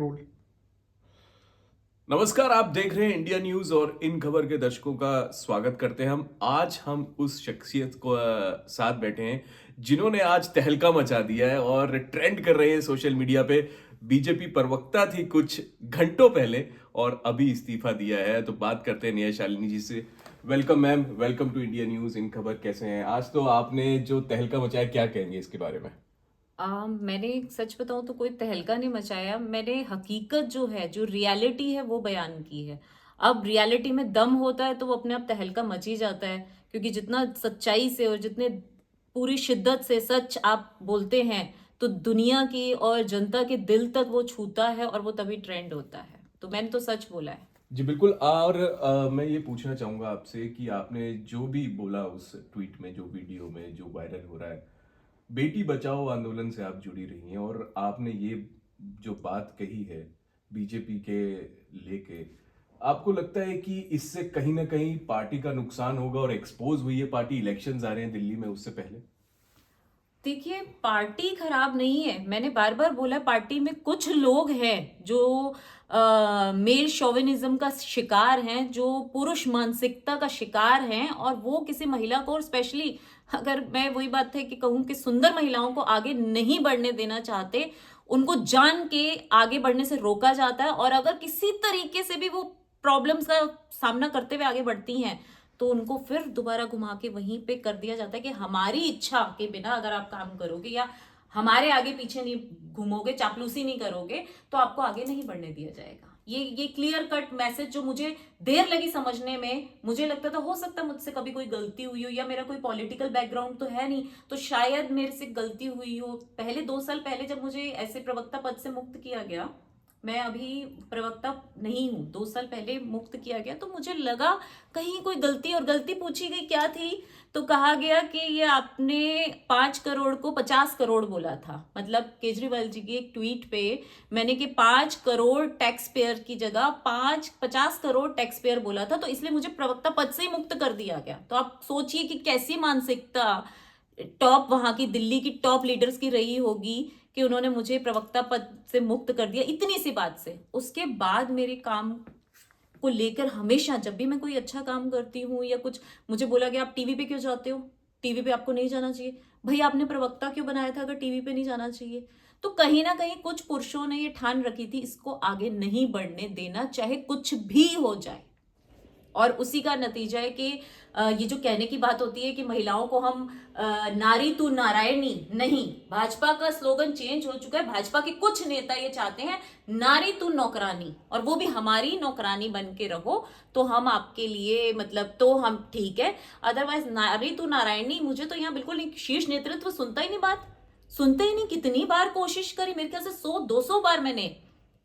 Role. नमस्कार, आप देख रहे हैं इंडिया न्यूज और इन खबर के दर्शकों का स्वागत करते हैं हम। आज हम उस शख्सियत को साथ बैठे हैं जिन्होंने आज तहलका मचा दिया है और ट्रेंड कर रहे हैं सोशल मीडिया पे। बीजेपी प्रवक्ता थी कुछ घंटों पहले और अभी इस्तीफा दिया है। तो बात करते हैं नेहा शालिनी जी से। Welcome ma'am, welcome to India News. In Khabar कैसे हैं? आज तो आपने जो तहलका मचाया, क्या कहेंगे इसके बारे में? मैंने सच बताऊं तो कोई तहलका नहीं मचाया। मैंने हकीकत जो है, जो रियलिटी है, वो बयान की है। अब रियलिटी में दम होता है तो वो अपने आप तहलका मच ही जाता है, क्योंकि जितना सच्चाई से और जितने पूरी शिद्दत से सच आप बोलते हैं तो दुनिया की और जनता के दिल तक वो छूता है और वो तभी ट्रेंड होता है। तो मैंने तो सच बोला है। जी बिल्कुल। और मैं ये पूछना चाहूंगा आपसे कि आपने जो भी बोला उस ट्वीट में, जो वीडियो में जो वायरल हो रहा है, बेटी बचाओ आंदोलन से आप जुड़ी रही हैं और आपने ये जो बात कही है बीजेपी के लेके, आपको लगता है कि इससे कहीं ना कहीं पार्टी का नुकसान होगा और एक्सपोज हुई है पार्टी? इलेक्शंस आ रहे हैं दिल्ली में, उससे पहले। देखिए, पार्टी खराब नहीं है। मैंने बार बार बोला, पार्टी में कुछ लोग हैं जो मेल शोविनिज्म का शिकार हैं, जो पुरुष मानसिकता का शिकार हैं, और वो किसी महिला को, और स्पेशली अगर मैं वही बात है कि कहूं कि सुंदर महिलाओं को आगे नहीं बढ़ने देना चाहते, उनको जान के आगे बढ़ने से रोका जाता है। और अगर किसी तरीके से भी वो प्रॉब्लम्स का सामना करते हुए आगे बढ़ती हैं तो उनको फिर दोबारा घुमा के वहीं पे कर दिया जाता है कि हमारी इच्छा के बिना अगर आप काम करोगे या हमारे आगे पीछे नहीं घूमोगे, चापलूसी नहीं करोगे, तो आपको आगे नहीं बढ़ने दिया जाएगा। ये क्लियर कट मैसेज जो मुझे देर लगी समझने में, मुझे लगता था हो सकता है मुझसे कभी कोई गलती हुई हो, या मेरा कोई पॉलिटिकल बैकग्राउंड तो है नहीं, तो शायद मेरे से गलती हुई हो। पहले 2 साल पहले जब मुझे ऐसे प्रवक्ता पद से मुक्त किया गया, मैं अभी प्रवक्ता नहीं हूं, 2 साल पहले मुक्त किया गया, तो मुझे लगा कहीं कोई गलती, और गलती पूछी गई क्या थी, तो कहा गया कि ये आपने 5 करोड़ को 50 करोड़ बोला था। मतलब केजरीवाल जी की एक ट्वीट पे मैंने कि 5 करोड़ टैक्स पेयर की जगह 50 करोड़ टैक्स पेयर बोला था, तो इसलिए मुझे प्रवक्ता पद से ही मुक्त कर दिया गया। तो आप सोचिए कि कैसी मानसिकता टॉप वहां की दिल्ली की टॉप लीडर्स की रही होगी कि उन्होंने मुझे प्रवक्ता पद से मुक्त कर दिया इतनी सी बात से। उसके बाद मेरे काम को लेकर हमेशा जब भी मैं कोई अच्छा काम करती हूँ या कुछ, मुझे बोला गया आप टीवी पे क्यों जाते हो, टीवी पे आपको नहीं जाना चाहिए। भाई, आपने प्रवक्ता क्यों बनाया था अगर टीवी पे नहीं जाना चाहिए? तो कहीं ना कहीं कुछ पुरुषों ने ये ठान रखी थी, इसको आगे नहीं बढ़ने देना, चाहे कुछ भी हो जाए। और उसी का नतीजा है कि ये जो कहने की बात होती है कि महिलाओं को हम नारी तू नारायणी, नहीं, भाजपा का स्लोगन चेंज हो चुका है। भाजपा के कुछ नेता ये चाहते हैं नारी तू नौकरानी, और वो भी हमारी नौकरानी बन के रहो तो हम आपके लिए, मतलब तो हम ठीक है, अदरवाइज नारी तू नारायणी मुझे तो यहाँ बिल्कुल नहीं। शीर्ष नेतृत्व सुनता ही नहीं, बात सुनते ही नहीं। कितनी बार कोशिश करी, मेरे ख्याल से 100-200 बार मैंने,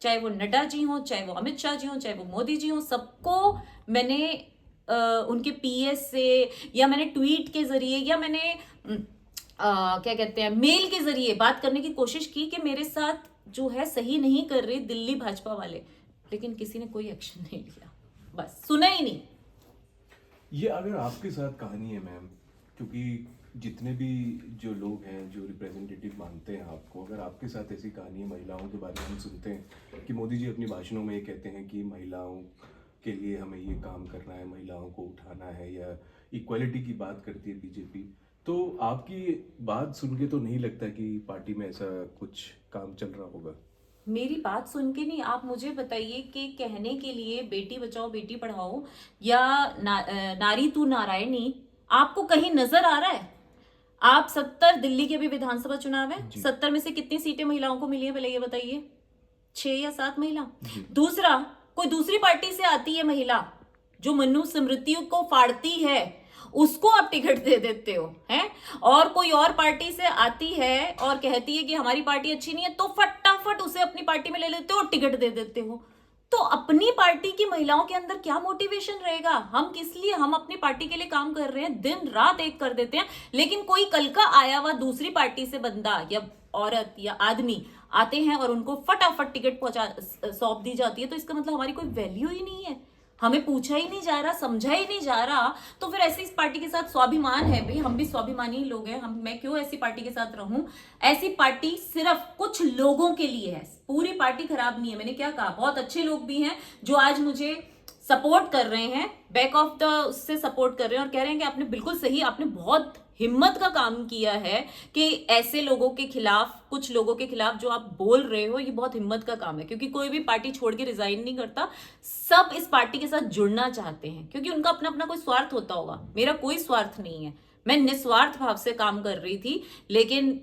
चाहे वो नड्डा जी हो, चाहे वो अमित शाह जी हो, चाहे वो मोदी जी हो, सबको मैंने उनके पीएस से, या मैंने ट्वीट के जरिए, या मैंने क्या कहते हैं, मेल के जरिए बात करने की कोशिश की कि मेरे साथ जो है सही नहीं कर रही दिल्ली भाजपा वाले, लेकिन किसी ने कोई एक्शन नहीं लिया, बस सुना ही नहीं। ये अगर आपके साथ कहानी है मैम, क्योंकि जितने भी जो लोग हैं जो रिप्रेजेंटेटिव मानते हैं आपको, अगर आपके साथ ऐसी कहानी है, महिलाओं के बारे में हम सुनते हैं कि मोदी जी अपनी भाषणों में ये कहते हैं कि महिलाओं के लिए हमें ये काम करना है, महिलाओं को उठाना है, या इक्वालिटी की बात करती है बीजेपी, तो आपकी बात सुन के तो नहीं लगता कि पार्टी में ऐसा कुछ काम चल रहा होगा। मेरी बात सुन के नहीं, आप मुझे बताइए कि कहने के लिए बेटी बचाओ बेटी पढ़ाओ या नारी तू नारायणी आपको कहीं नजर आ रहा है? आप 70, दिल्ली के भी विधानसभा चुनाव है, जी 70 में से कितनी सीटें महिलाओं को मिली है, पहले ये बताइए। 6 या 7 महिला। जी। दूसरा, कोई दूसरी पार्टी से आती है महिला जो मनु स्मृति को फाड़ती है, उसको आप टिकट दे देते हो हैं, और कोई और पार्टी से आती है और कहती है कि हमारी पार्टी अच्छी नहीं है, तो फटाफट उसे अपनी पार्टी में ले लेते हो और टिकट दे देते हो। तो अपनी पार्टी की महिलाओं के अंदर क्या मोटिवेशन रहेगा? हम किस लिए, हम अपनी पार्टी के लिए काम कर रहे हैं, दिन रात एक कर देते हैं, लेकिन कोई कल का आया हुआ दूसरी पार्टी से बंदा या औरत या आदमी आते हैं और उनको फटाफट टिकट पहुंचा सौंप दी जाती है, तो इसका मतलब हमारी कोई वैल्यू ही नहीं है। हमें पूछा ही नहीं जा रहा, समझा ही नहीं जा रहा, तो फिर ऐसे इस पार्टी के साथ स्वाभिमान है भाई, हम भी स्वाभिमानी ही लोग हैं, मैं क्यों ऐसी पार्टी के साथ रहूं? ऐसी पार्टी सिर्फ कुछ लोगों के लिए है, पूरी पार्टी खराब नहीं है। मैंने क्या कहा, बहुत अच्छे लोग भी हैं जो आज मुझे सपोर्ट कर रहे हैं, बैक ऑफ द उससे सपोर्ट कर रहे हैं और कह रहे हैं कि आपने बिल्कुल सही, आपने बहुत हिम्मत का काम किया है कि ऐसे लोगों के खिलाफ, कुछ लोगों के खिलाफ जो आप बोल रहे हो, ये बहुत हिम्मत का काम है, क्योंकि कोई भी पार्टी छोड़ के रिजाइन नहीं करता, सब इस पार्टी के साथ जुड़ना चाहते हैं, क्योंकि उनका अपना अपना कोई स्वार्थ होता होगा। मेरा कोई स्वार्थ नहीं है, मैं निस्वार्थ भाव से काम कर रही थी। लेकिन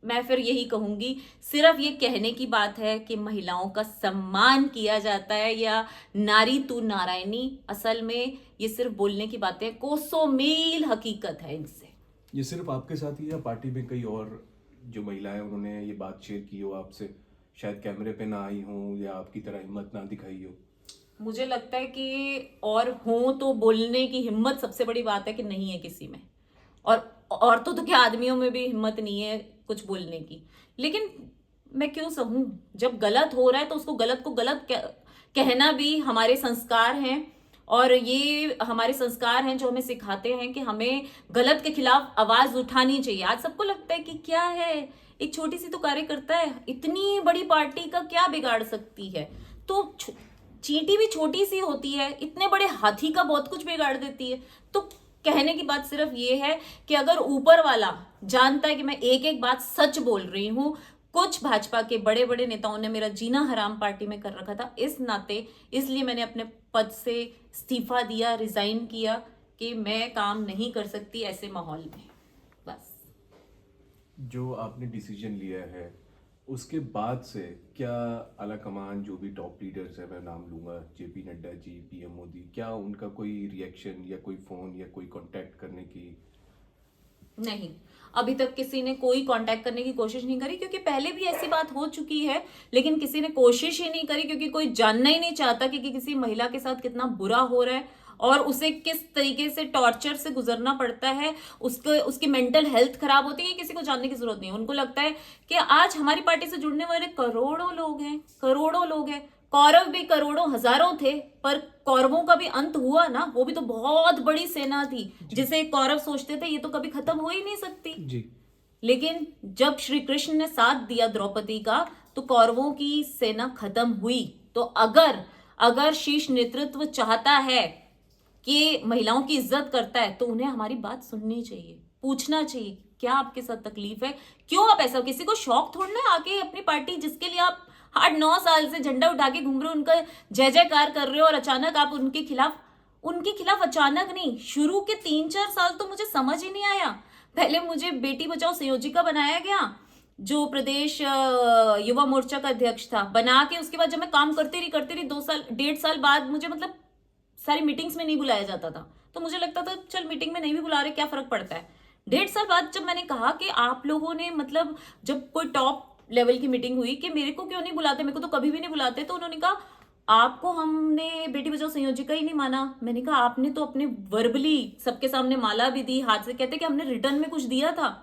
मैं फिर यही कहूंगी, सिर्फ ये कहने की बात है कि महिलाओं का सम्मान किया जाता है या नारी तू नारायणी, असल में ये सिर्फ बोलने की बातें हैं, कोसों मील हकीकत है इनसे। ये सिर्फ आपके साथ ही या पार्टी में कई और जो महिलाएं उन्होंने ये बात शेयर की हो आपसे, शायद कैमरे पे ना आई हो या आपकी तरह हिम्मत ना दिखाई हो? मुझे लगता है कि और हो तो बोलने की हिम्मत सबसे बड़ी बात है कि नहीं है किसी में, और औरतों तो क्या आदमियों में भी हिम्मत नहीं है कुछ बोलने की। लेकिन मैं क्यों सहूं, जब गलत हो रहा है तो उसको गलत को गलत कहना भी हमारे संस्कार हैं, और ये हमारे संस्कार हैं जो हमें सिखाते हैं कि हमें गलत के खिलाफ आवाज उठानी चाहिए। आज सबको लगता है कि क्या है, एक छोटी सी तो कार्यकर्ता है, इतनी बड़ी पार्टी का क्या बिगाड़ सकती है, तो चींटी भी छोटी सी होती है, इतने बड़े हाथी का बहुत कुछ बिगाड़ देती है। तो कहने की बात सिर्फ ये है कि अगर ऊपर वाला जानता है कि मैं एक एक बात सच बोल रही हूं, कुछ भाजपा के बड़े बड़े नेताओं ने मेरा जीना हराम पार्टी में कर रखा था, इस नाते इसलिए मैंने अपने पद से इस्तीफा दिया, रिजाइन किया कि मैं काम नहीं कर सकती ऐसे माहौल में। बस जो आपने डिसीजन लिया है उसके बाद से क्या आला कमान, जो भी टॉप लीडर्स है, मैं नाम लूंगा, जेपी नड्डा जी, पीएम मोदी, क्या उनका कोई रिएक्शन या कोई फोन या कोई कांटेक्ट करने की? नहीं, अभी तक किसी ने कोई कांटेक्ट करने की कोशिश नहीं करी, क्योंकि पहले भी ऐसी बात हो चुकी है, लेकिन किसी ने कोशिश ही नहीं करी, क्योंकि कोई जानना ही नहीं चाहता कि किसी महिला के साथ कितना बुरा हो रहा है और उसे किस तरीके से टॉर्चर से गुजरना पड़ता है, उसकी मेंटल हेल्थ खराब होती है, किसी को जानने की जरूरत नहीं है। उनको लगता है कि आज हमारी पार्टी से जुड़ने वाले करोड़ों लोग हैं, करोड़ों लोग हैं, कौरव भी करोड़ों हजारों थे, पर कौरवों का भी अंत हुआ ना, वो भी तो बहुत बड़ी सेना थी जिसे कौरव सोचते थे ये तो कभी खत्म हो ही नहीं सकती जी। लेकिन जब श्री कृष्ण ने साथ दिया द्रौपदी का, तो कौरवों की सेना खत्म हुई। तो अगर शीर्ष नेतृत्व चाहता है कि महिलाओं की इज्जत करता है, तो उन्हें हमारी बात सुननी चाहिए, पूछना चाहिए क्या आपके साथ तकलीफ है, क्यों आप ऐसा, किसी को शौक थोड़ना है आके अपनी पार्टी जिसके लिए आप 8-9 साल से झंडा उठा के घूम रहे हो, उनका जय जयकार कर रहे हो, और अचानक आप उनके खिलाफ अचानक नहीं, शुरू के 3-4 साल तो मुझे समझ ही नहीं आया। पहले मुझे बेटी बचाओ संयोजिका बनाया गया, जो प्रदेश युवा मोर्चा का अध्यक्ष था, बना के उसके बाद जब मैं काम करती रही 1.5 साल बाद मुझे मतलब सारी मीटिंग्स में नहीं बुलाया जाता था, तो मुझे लगता था चल मीटिंग में नहीं भी बुला रहे क्या फर्क पड़ता है। 1.5 साल बाद जब मैंने कहा कि आप लोगों ने मतलब जब कोई टॉप लेवल की मीटिंग हुई कि मेरे को क्यों नहीं बुलाते, मेरे को तो कभी भी नहीं बुलाते, तो उन्होंने कहा आपको हमने बेटी बचाओ संयोजिका ही नहीं माना। मैंने कहा आपने तो अपने वर्बली सबके सामने माला भी दी, हाथ से कहते कि हमने रिटर्न में कुछ दिया था।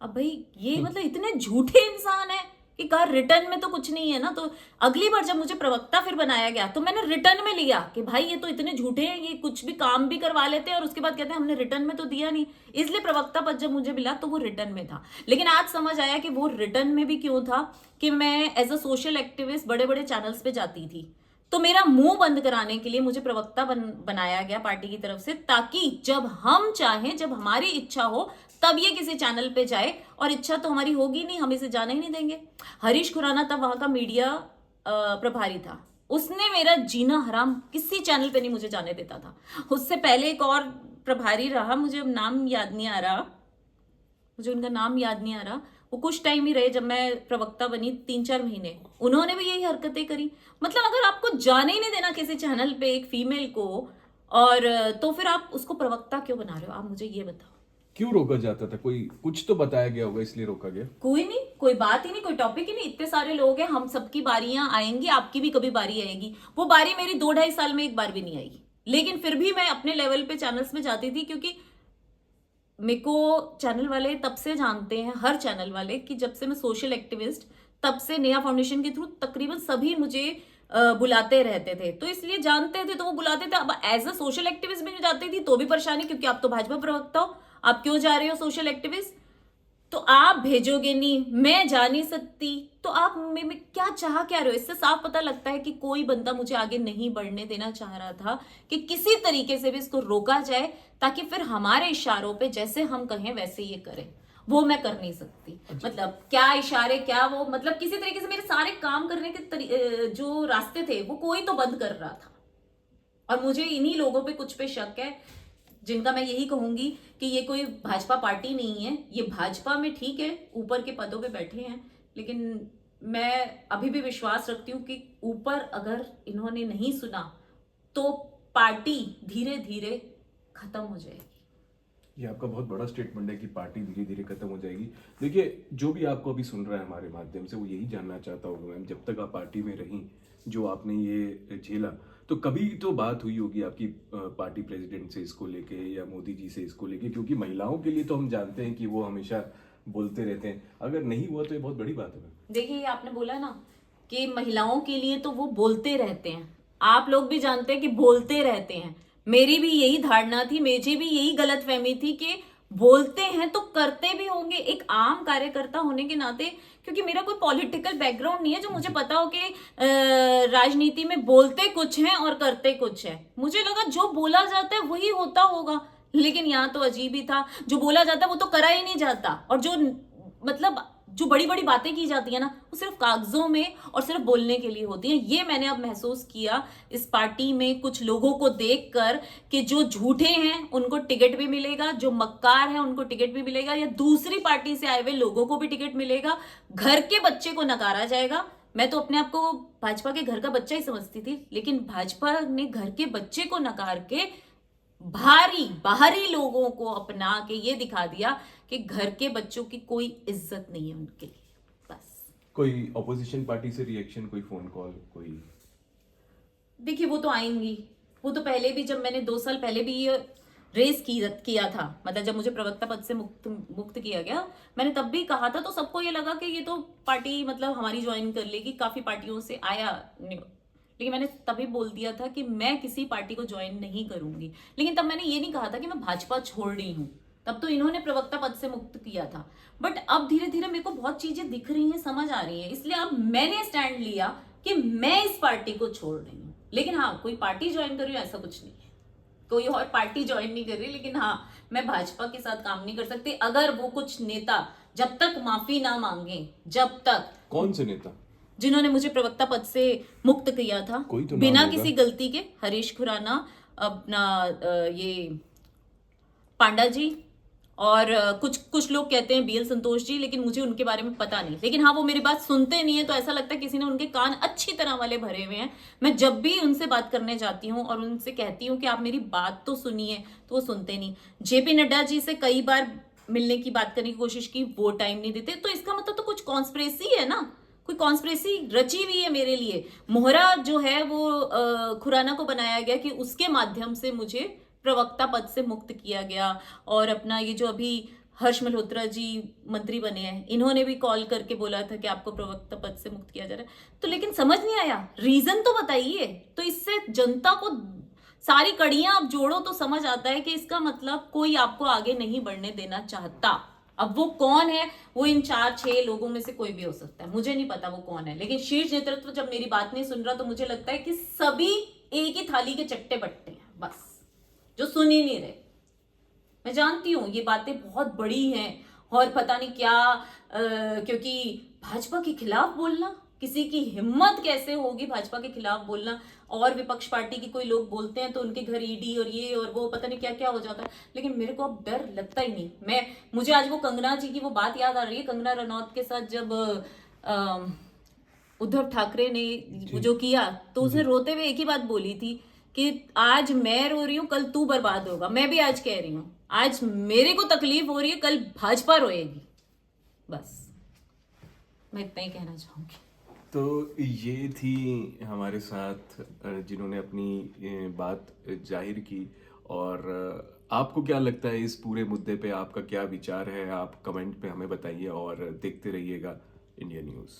अब भाई ये मतलब इतने झूठे इंसान है कि कहा रिटर्न में तो कुछ नहीं है ना। तो अगली बार जब मुझे प्रवक्ता फिर बनाया गया तो मैंने रिटर्न में लिया कि भाई ये तो इतने झूठे हैं, ये कुछ भी काम भी करवा लेते हैं और उसके बाद कहते हैं हमने रिटर्न में तो दिया नहीं। इसलिए प्रवक्ता पद जब मुझे मिला तो वो रिटर्न में था। लेकिन आज समझ आया कि वो रिटर्न में भी क्यों था कि मैं एज अ सोशल एक्टिविस्ट बड़े बड़े चैनल्स पे जाती थी, तो मेरा मुंह बंद कराने के लिए मुझे प्रवक्ता बनाया गया पार्टी की तरफ से, ताकि जब हम चाहें, जब हमारी इच्छा हो तब ये किसी चैनल पे जाए, और इच्छा तो हमारी होगी नहीं, हम इसे जाने ही नहीं देंगे। हरीश खुराना तब वहां का मीडिया प्रभारी था, उसने मेरा जीना हराम किसी चैनल पे नहीं मुझे जाने देता था। उससे पहले एक और प्रभारी रहा, मुझे अब नाम याद नहीं आ रहा, मुझे उनका नाम याद नहीं आ रहा, वो कुछ टाइम ही रहे जब मैं प्रवक्ता बनी, 3-4 महीने, उन्होंने भी यही हरकतें करी। मतलब अगर आपको जाने ही नहीं देना किसी चैनल पे एक फीमेल को, और तो फिर आप उसको प्रवक्ता क्यों बना रहे हो, आप मुझे ये बताओ। क्यों रोका जाता था? कोई कुछ तो बताया गया होगा इसलिए रोका गया। कोई नहीं, कोई बात ही नहीं, कोई टॉपिक ही नहीं, इतने सारे लोग हैं, हम सबकी बारियां आएंगी, आपकी भी कभी बारी आएगी। वो बारी मेरी 2-2.5 साल में एक बार भी नहीं आई, लेकिन फिर भी मैं अपने लेवल पे चैनल्स में जाती थी, क्योंकि मेरे को चैनल वाले तब से जानते हैं, हर चैनल वाले, कि जब से मैं सोशल एक्टिविस्ट, तब से नेहा फाउंडेशन के थ्रू तकरीबन सभी मुझे बुलाते रहते थे, तो इसलिए जानते थे तो वो बुलाते थे। अब एज अ सोशल एक्टिविस्ट भी जाती थी तो भी परेशानी, क्योंकि आप तो भाजपा प्रवक्ता हो, आप क्यों जा रहे हो सोशल एक्टिविस्ट? तो आप भेजोगे नहीं, मैं जा नहीं सकती, तो आप में क्या चाह क्या रहे हो? इससे साफ पता लगता है कि कोई बंदा मुझे आगे नहीं बढ़ने देना चाह रहा था, कि किसी तरीके से भी इसको रोका जाए, ताकि फिर हमारे इशारों पे जैसे हम कहें वैसे ये करें। वो मैं कर नहीं सकती। मतलब क्या इशारे, क्या वो, मतलब किसी तरीके से मेरे सारे काम करने के जो रास्ते थे वो कोई तो बंद कर रहा था। और मुझे इन्हीं लोगों पे कुछ पे शक है, जिनका मैं यही कहूंगी कि ये कोई भाजपा पार्टी नहीं है। ये भाजपा में ठीक है, ऊपर के पदों पे बैठे हैं, लेकिन मैं अभी भी विश्वास रखती हूँ कि ऊपर अगर इन्होंने नहीं सुना तो पार्टी धीरे धीरे खत्म हो जाएगी। ये आपका बहुत बड़ा स्टेटमेंट है कि पार्टी धीरे धीरे खत्म हो जाएगी। देखिए, जो भी आपको अभी सुन रहा है हमारे माध्यम से, वो यही जानना चाहता होगा मैम, जब तक आप पार्टी में रहीं, जो आपने ये झेला, तो कभी तो बात हुई होगी आपकी पार्टी प्रेसिडेंट से इसको लेके, या मोदी जी से इसको लेके, क्योंकि महिलाओं के लिए तो हम जानते हैं कि वो हमेशा बोलते रहते हैं। अगर नहीं हुआ तो ये बहुत बड़ी बात है मैम। देखिए, ये आपने बोला ना कि महिलाओं के लिए तो वो बोलते रहते हैं, आप लोग भी जानते हैं कि बोलते रहते हैं। मेरी भी यही धारणा थी, मुझे भी यही गलतफहमी थी कि बोलते हैं तो करते भी होंगे, एक आम कार्यकर्ता होने के नाते, क्योंकि मेरा कोई पॉलिटिकल बैकग्राउंड नहीं है जो मुझे पता हो कि राजनीति में बोलते कुछ हैं और करते कुछ है। मुझे लगा जो बोला जाता है वही होता होगा, लेकिन यहाँ तो अजीब ही था। जो बोला जाता है वो तो करा ही नहीं जाता, और जो मतलब जो बड़ी बड़ी बातें की जाती है ना, वो सिर्फ कागजों में और सिर्फ बोलने के लिए होती हैं। ये मैंने अब महसूस किया इस पार्टी में कुछ लोगों को देखकर, कि जो झूठे हैं उनको टिकट भी मिलेगा, जो मक्कार हैं उनको टिकट भी मिलेगा, या दूसरी पार्टी से आए हुए लोगों को भी टिकट मिलेगा, घर के बच्चे को नकारा जाएगा। मैं तो अपने आप को भाजपा के घर का बच्चा ही समझती थी, लेकिन भाजपा ने घर के बच्चे को नकार के बाहरी लोगों को अपना के ये दिखा दिया कि घर के बच्चों की कोई इज्जत नहीं है उनके लिए। बस कोई ऑपोजिशन पार्टी से रिएक्शन, कोई फोन कॉल, कोई? देखिए, वो तो आएंगी। वो तो पहले भी, जब मैंने 2 साल पहले भी ये रेस किया था, मतलब जब मुझे प्रवक्ता पद से मुक्त किया गया, मैंने तब भी कहा था, तो सबको ये लगा कि ये तो पार्टी मतलब हमारी ज्वाइन कर लेगी, काफी पार्टियों से आया, लेकिन मैंने तभी बोल दिया था कि मैं किसी पार्टी को ज्वाइन नहीं करूंगी। लेकिन तब मैंने ये नहीं कहा था कि मैं भाजपा छोड़ रही हूँ, तब तो इन्होंने प्रवक्ता पद से मुक्त किया था। बट अब धीरे धीरे मेरे को बहुत चीजें दिख रही हैं, समझ आ रही हैं, इसलिए अब मैंने स्टैंड लिया कि मैं इस पार्टी को छोड़ रही हूँ। लेकिन हाँ, कोई पार्टी ज्वाइन कर रही हूँ ऐसा कुछ नहीं है, कोई और पार्टी ज्वाइन नहीं कर रही, लेकिन हाँ, मैं भाजपा के साथ काम नहीं कर सकती अगर वो कुछ नेता जब तक माफी ना मांगे, जब तक। कौन से नेता? जिन्होंने मुझे प्रवक्ता पद से मुक्त किया था कोई तो नाम बिना होगा। किसी गलती के, हरीश खुराना, अपना ये पांडा जी, और कुछ लोग कहते हैं बीएल संतोष जी, लेकिन मुझे उनके बारे में पता नहीं। लेकिन हाँ, वो मेरी बात सुनते नहीं है, तो ऐसा लगता है किसी ने उनके कान अच्छी तरह वाले भरे हुए हैं। मैं जब भी उनसे बात करने जाती हूँ और उनसे कहती हूँ कि आप मेरी बात तो सुनिए, तो वो सुनते नहीं। जेपी नड्डा जी से कई बार मिलने की बात करने की कोशिश की, वो टाइम नहीं देते, तो इसका मतलब तो कुछ कॉन्स्पिरेसी है ना, कोई कॉन्स्पिरेसी रची हुई है मेरे लिए। मोहरा जो है वो खुराना को बनाया गया कि उसके माध्यम से मुझे प्रवक्ता पद से मुक्त किया गया। और अपना ये जो अभी हर्ष मल्होत्रा जी मंत्री बने हैं, इन्होंने भी कॉल करके बोला था कि आपको प्रवक्ता पद से मुक्त किया जा रहा है। तो लेकिन समझ नहीं आया, रीजन तो बताइए। तो इससे जनता को सारी कड़ियां आप जोड़ो तो समझ आता है कि इसका मतलब कोई आपको आगे नहीं बढ़ने देना चाहता। अब वो कौन है, वो इन 4-6 लोगों में से कोई भी हो सकता है, मुझे नहीं पता वो कौन है, लेकिन शीर्ष नेतृत्व जब मेरी बात नहीं सुन रहा, तो मुझे लगता है कि सभी एक ही थाली के चट्टे बट्टे हैं, बस जो सुन ही नहीं रहे। मैं जानती हूं ये बातें बहुत बड़ी हैं और पता नहीं क्या, क्योंकि भाजपा के खिलाफ बोलना, किसी की हिम्मत कैसे होगी भाजपा के खिलाफ बोलना। और विपक्ष पार्टी की कोई लोग बोलते हैं तो उनके घर ईडी और ये और वो पता नहीं क्या क्या हो जाता है, लेकिन मेरे को अब डर लगता ही नहीं। मुझे आज वो कंगना जी की वो बात याद आ रही है, कंगना रनौत के साथ जब उद्धव ठाकरे ने जो किया, तो उसे रोते हुए एक ही बात बोली थी कि आज मैं रो रही हूं, कल तू बर्बाद होगा। मैं भी आज कह रही हूं, आज मेरे को तकलीफ हो रही है, कल भाजपा रोएगी। बस मैं इतना ही कहना चाहूंगी। तो ये थी हमारे साथ जिन्होंने अपनी बात जाहिर की। और आपको क्या लगता है इस पूरे मुद्दे पे, आपका क्या विचार है? आप कमेंट पे हमें बताइए और देखते रहिएगा इंडिया न्यूज़।